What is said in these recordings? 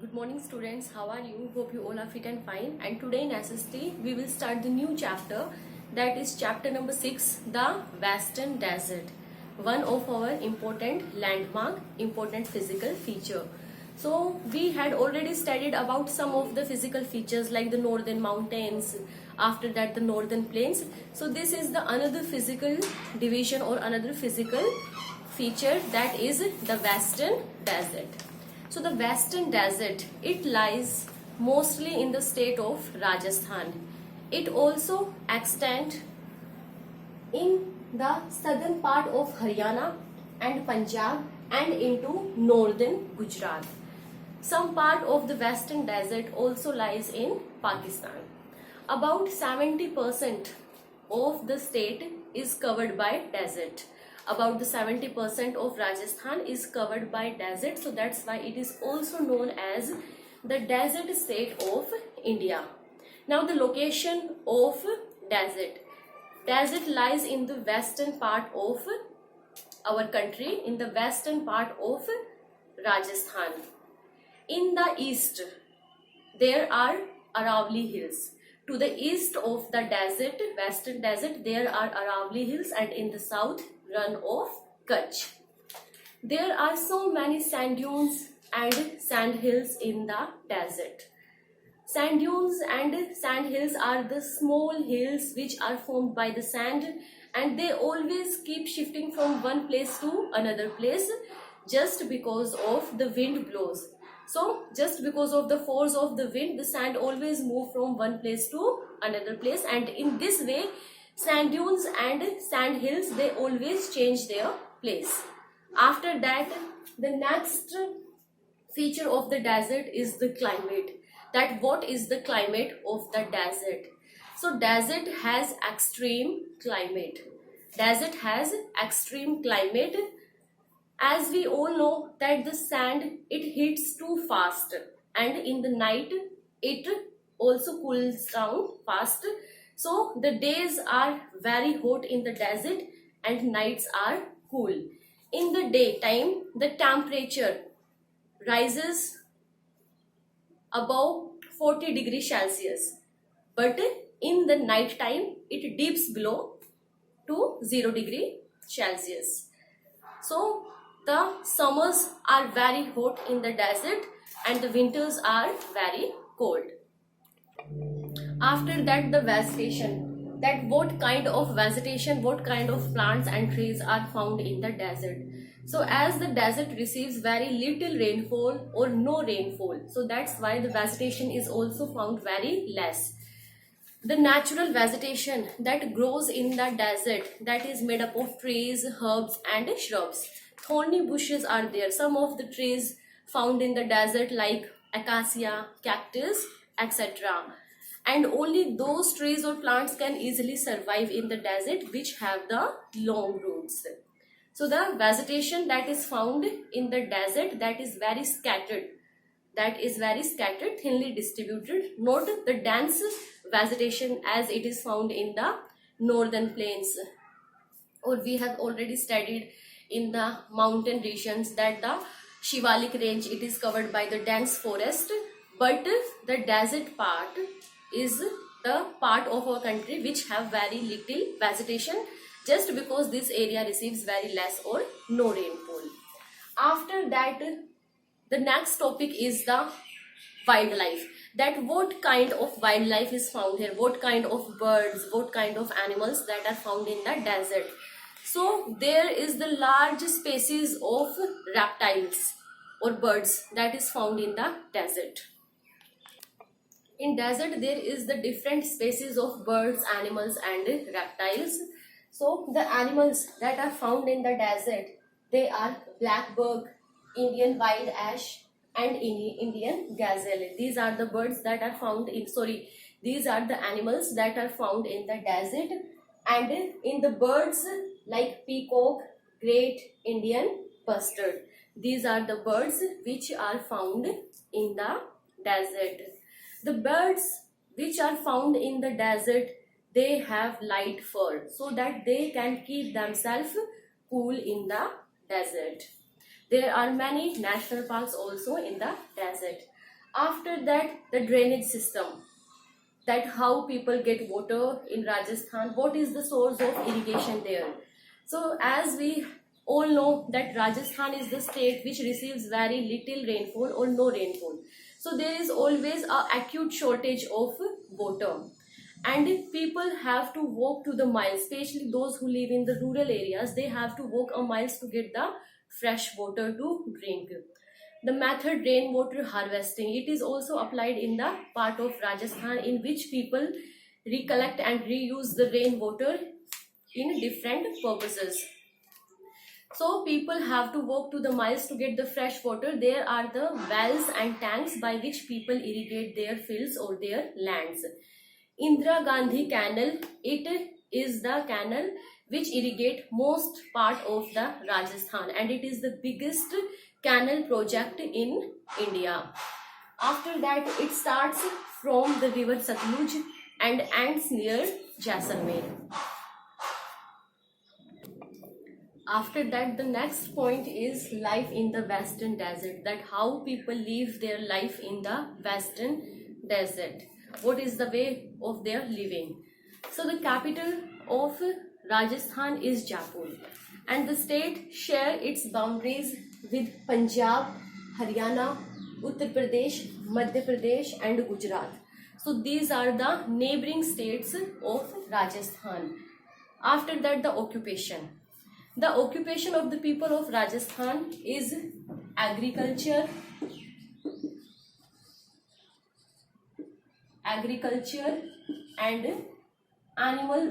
Good morning students, how are you? Hope you all are fit and fine. And today in SST we will start the new chapter, that is chapter number 6, the Western Desert. One of our important landmark, important physical feature. So we had already studied about some of the physical features like the northern mountains, after that the northern plains. So this is the another physical division or another physical feature, that is the Western Desert. So the Western Desert, it lies mostly in the state of Rajasthan. It also extends in the southern part of Haryana and Punjab and into northern Gujarat. Some part of the Western Desert also lies in Pakistan. About 70% of the state is covered by desert. About the 70% of Rajasthan is covered by desert, so that's why it is also known as the desert state of India. Now the location of desert. Desert lies in the western part of our country, in the western part of Rajasthan. In the east, there are Aravalli Hills. To the east of the desert, Western Desert, there are Aravalli Hills, and in the south, run of Kutch. There are so many sand dunes and sand hills in the desert. Sand dunes and sand hills are the small hills which are formed by the sand, and they always keep shifting from one place to another place just because of the wind blows. So just because of the force of the wind, the sand always move from one place to another place, and in this way sand dunes and sand hills, they always change their place. After that, the next feature of the desert is the climate. That what is the climate of the desert? So desert has extreme climate. Desert has extreme climate. As we all know that the sand, it heats too fast, and in the night it also cools down fast. So the days are very hot in the desert and nights are cool. In the daytime, the temperature rises above 40 degrees Celsius, but in the night time it dips below to 0 degree Celsius. So the summers are very hot in the desert and the winters are very cold. After that, the vegetation. That what kind of vegetation, what kind of plants and trees are found in the desert. So as the desert receives very little rainfall or no rainfall, so that's why the vegetation is also found very less. The natural vegetation that grows in the desert, that is made up of trees, herbs and shrubs. Thorny bushes are there. Some of the trees found in the desert like acacia, cactus, etc. And only those trees or plants can easily survive in the desert which have the long roots. So the vegetation that is found in the desert, that is very scattered. That is very scattered, thinly distributed, not the dense vegetation as it is found in the northern plains. Or we have already studied in the mountain regions that the Shivalik range, it is covered by the dense forest, but the desert part is the part of our country which have very little vegetation just because this area receives very less or no rainfall. After that, the next topic is the wildlife. That what kind of wildlife is found here, what kind of birds, what kind of animals that are found in the desert. So there is the large species of reptiles or birds that is found in the desert. In desert there is the different species of birds, animals and reptiles. So the animals that are found in the desert, they are blackbird, Indian wild ash and Indian gazelle. These are the birds that are found in, these are the animals that are found in the desert. And in the birds like peacock, great Indian bustard, these are the birds which are found in the desert. The birds which are found in the desert, they have light fur so that they can keep themselves cool in the desert. There are many national parks also in the desert. After that, the drainage system, that how people get water in Rajasthan, what is the source of irrigation there. So as we all know that Rajasthan is the state which receives very little rainfall or no rainfall. So there is always a acute shortage of water. And if people have to walk to the miles, especially those who live in the rural areas, they have to walk a miles to get the fresh water to drink. The method rainwater harvesting, it is also applied in the part of Rajasthan in which people recollect and reuse the rainwater in different purposes. So people have to walk to the miles to get the fresh water. There are the wells and tanks by which people irrigate their fields or their lands. Indira Gandhi Canal, it is the canal which irrigate most part of the Rajasthan, and it is the biggest canal project in India. After that, it starts from the river Satluj and ends near Jaisalmer. After that, the next point is life in the Western Desert, that how people live their life in the Western Desert. What is the way of their living? So the capital of Rajasthan is Jaipur, and the state share its boundaries with Punjab, Haryana, Uttar Pradesh, Madhya Pradesh and Gujarat. So these are the neighboring states of Rajasthan. After that, the occupation. The occupation of the people of Rajasthan is agriculture, and animal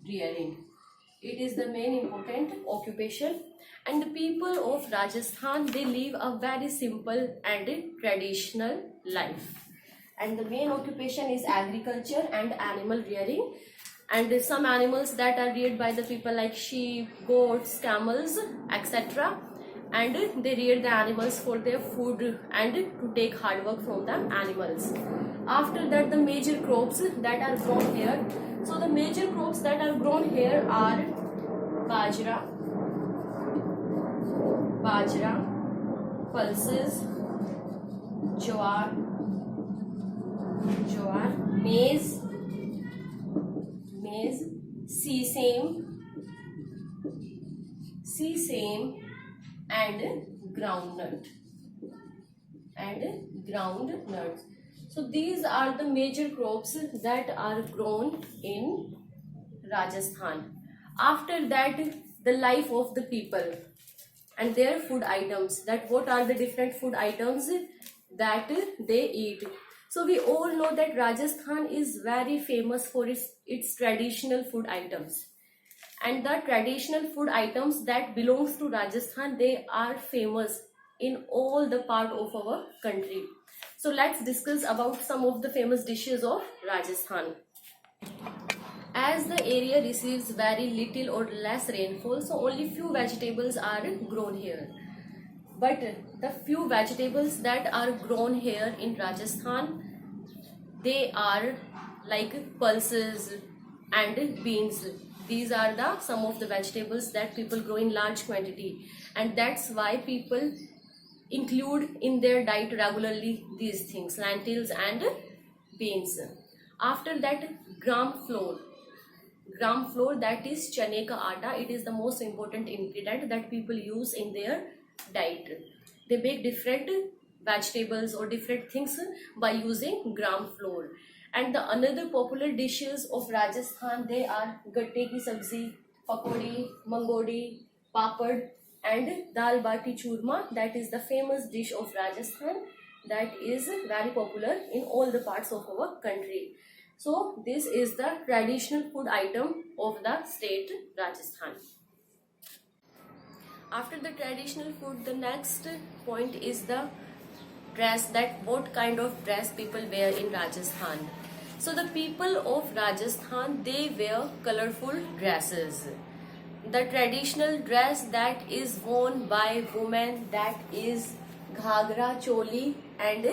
rearing. It is the main important occupation. And the people of Rajasthan, they live a very simple and traditional life. And the main occupation is agriculture and animal rearing. And some animals that are reared by the people like sheep, goats, camels, etc. And they rear the animals for their food and to take hard work from the animals. After that, the major crops that are grown here. So the major crops that are grown here are bajra, pulses, jowar, maize, sesame, and groundnut. So these are the major crops that are grown in Rajasthan. After that, the life of the people and their food items, that what are the different food items that they eat. So we all know that Rajasthan is very famous for its traditional food items. And the traditional food items that belongs to Rajasthan, they are famous in all the part of our country. So let's discuss about some of the famous dishes of Rajasthan. As the area receives very little or less rainfall, so only few vegetables are grown here. But the few vegetables that are grown here in Rajasthan, they are like pulses and beans. These are some of the vegetables that people grow in large quantity, and that's why people include in their diet regularly these things, lentils and beans. After that, gram flour, that is chane ka atta. It is the most important ingredient that people use in their diet. They make different vegetables or different things by using gram flour. And the another popular dishes of Rajasthan, they are gatte ki sabzi, pakodi, mangodi, papad and dal bati churma. That is the famous dish of Rajasthan that is very popular in all the parts of our country. So this is the traditional food item of the state Rajasthan. After the traditional food, the next point is the dress, that what kind of dress people wear in Rajasthan. So the people of Rajasthan, they wear colorful dresses. The traditional dress that is worn by women, that is ghagra, choli and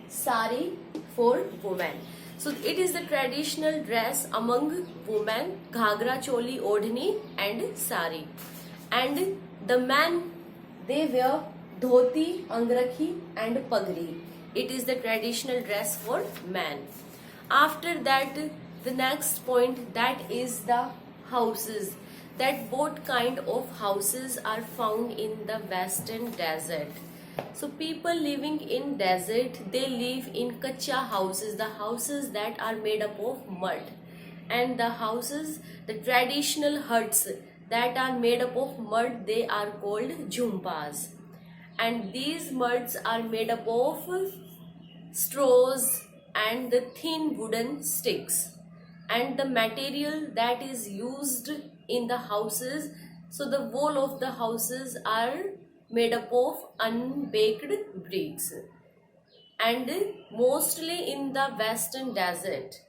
sari for women. So it is the traditional dress among women, ghagra, choli, odhni and sari. And the men, they wear dhoti, angrakhi and pagri. It is the traditional dress for man. After that, the next point, that is the houses. That both kind of houses are found in the western desert. So people living in desert, they live in kacha houses, the houses that are made up of mud. And the houses, the traditional huts that are made up of mud, they are called jhumpas. And these muds are made up of straws and the thin wooden sticks. And the material that is used in the houses, so the wall of the houses are made up of unbaked bricks. And mostly in the western desert,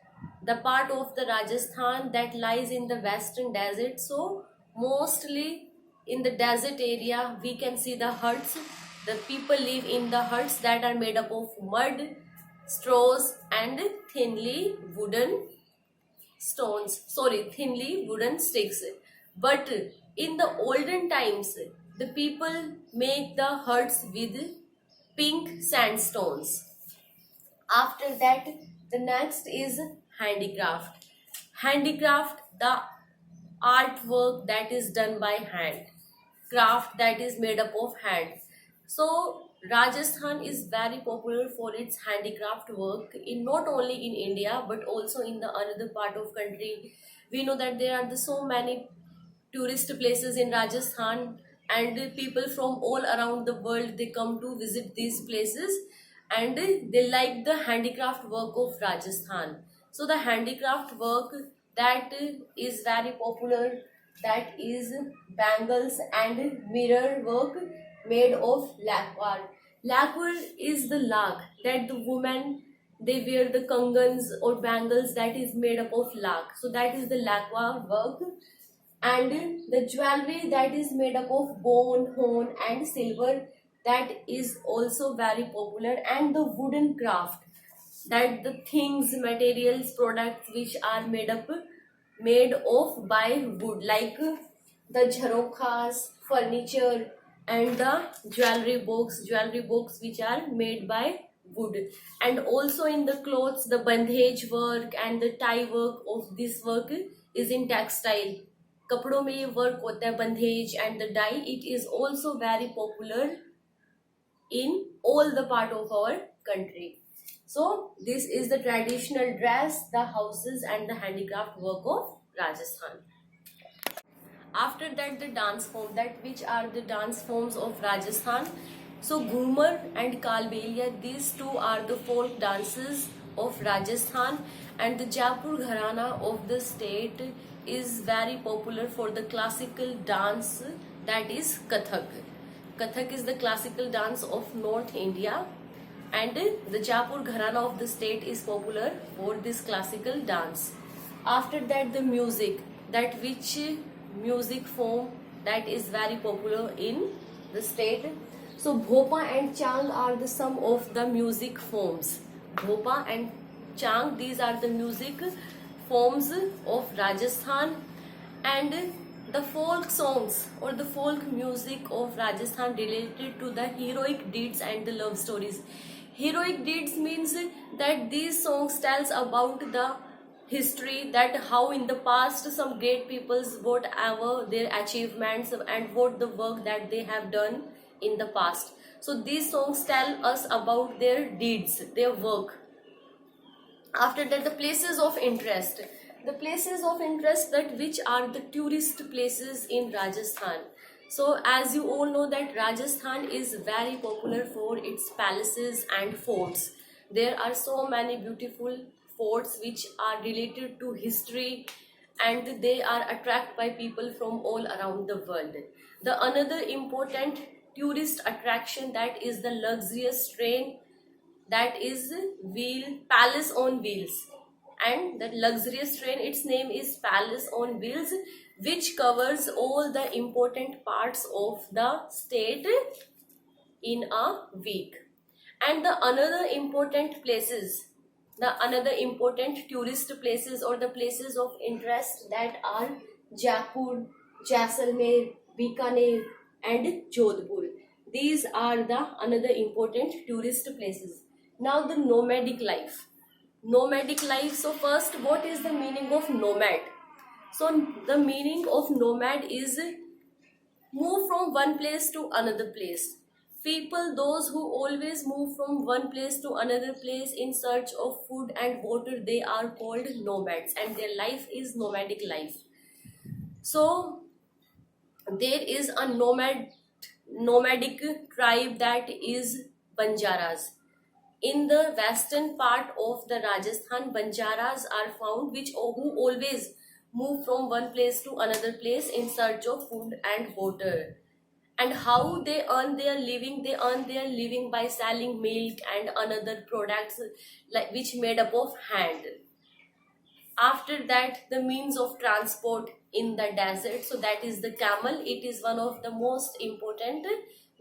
the part of the Rajasthan that lies in the western desert, so mostly in the desert area we can see the huts. The people live in the huts that are made up of mud, straws and thinly wooden sticks. But in the olden times, the people make the huts with pink sandstones. After that, the next is handicraft. Handicraft, the artwork that is done by hand, craft that is made up of hand. So Rajasthan is very popular for its handicraft work, in not only in India but also in the another part of country. We know that there are so many tourist places in Rajasthan, and people from all around the world, they come to visit these places, and they like the handicraft work of Rajasthan. So the handicraft work that is very popular, that is bangles and mirror work made of lacquer. Lacquer is the lak that the women, they wear the kangans or bangles that is made up of lak. So that is the lacquer work. And the jewelry that is made up of bone, horn and silver, that is also very popular. And the wooden craft, that the things, materials, products which are made of by wood, like the jharokhas, furniture and the jewelry box which are made by wood. And also in the clothes, the bandhej work and the tie work of this work is in textile. कपड़ों में ये work होता है, बंधेज and the dye, it is also very popular in all the part of our country. So this is the traditional dress, the houses and the handicraft work of Rajasthan. After that, the dance form, that which are the dance forms of Rajasthan. So Ghumar and Kalbelia, these two are the folk dances of Rajasthan. And the Jaipur Gharana of the state is very popular for the classical dance, that is Kathak. Kathak is the classical dance of North India, and the Jaipur Gharana of the state is popular for this classical dance. After that, the music, that which music form that is very popular in the state. So Bhopa and Chang are the some of the music forms. Bhopa and Chang, these are the music forms of Rajasthan. And the folk songs or the folk music of Rajasthan related to the heroic deeds and the love stories. Heroic deeds means that these songs tells about the history, that how in the past some great peoples, whatever their achievements and what the work that they have done in the past. So these songs tell us about their deeds, their work. After that, the places of interest. The places of interest, that which are the tourist places in Rajasthan. So as you all know that Rajasthan is very popular for its palaces and forts. There are so many beautiful forts which are related to history, and they are attracted by people from all around the world. The another important tourist attraction, that is the luxurious train, that is Palace on Wheels. And that luxurious train, its name is Palace on Wheels, which covers all the important parts of the state in a week. And the another important places, the another important tourist places or the places of interest, that are Jaipur, Jaisalmer, Bikaner and Jodhpur. These are the another important tourist places. Now the nomadic life. Nomadic life. So first, what is the meaning of nomad? So the meaning of nomad is move from one place to another place. People, those who always move from one place to another place in search of food and water, they are called nomads, and their life is nomadic life. So there is a nomadic tribe, that is Banjaras. In the western part of the Rajasthan, Banjaras are found, which who always move from one place to another place in search of food and water. And how they earn their living? They earn their living by selling milk and another products, like which made up of hand. After that, the means of transport in the desert, so that is the camel. It is one of the most important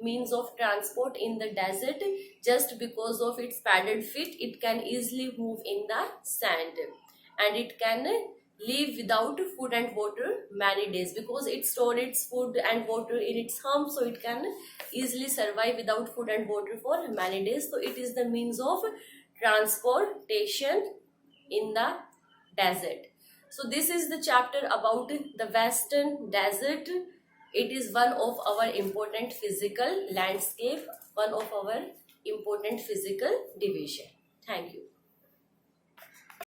means of transport in the desert. Just because of its padded feet, it can easily move in the sand, and it can live without food and water many days, because it stores its food and water in its hump, so it can easily survive without food and water for many days. So it is the means of transportation in the desert. So this is the chapter about the western desert. It is one of our important physical landscape, one of our important physical division. Thank you.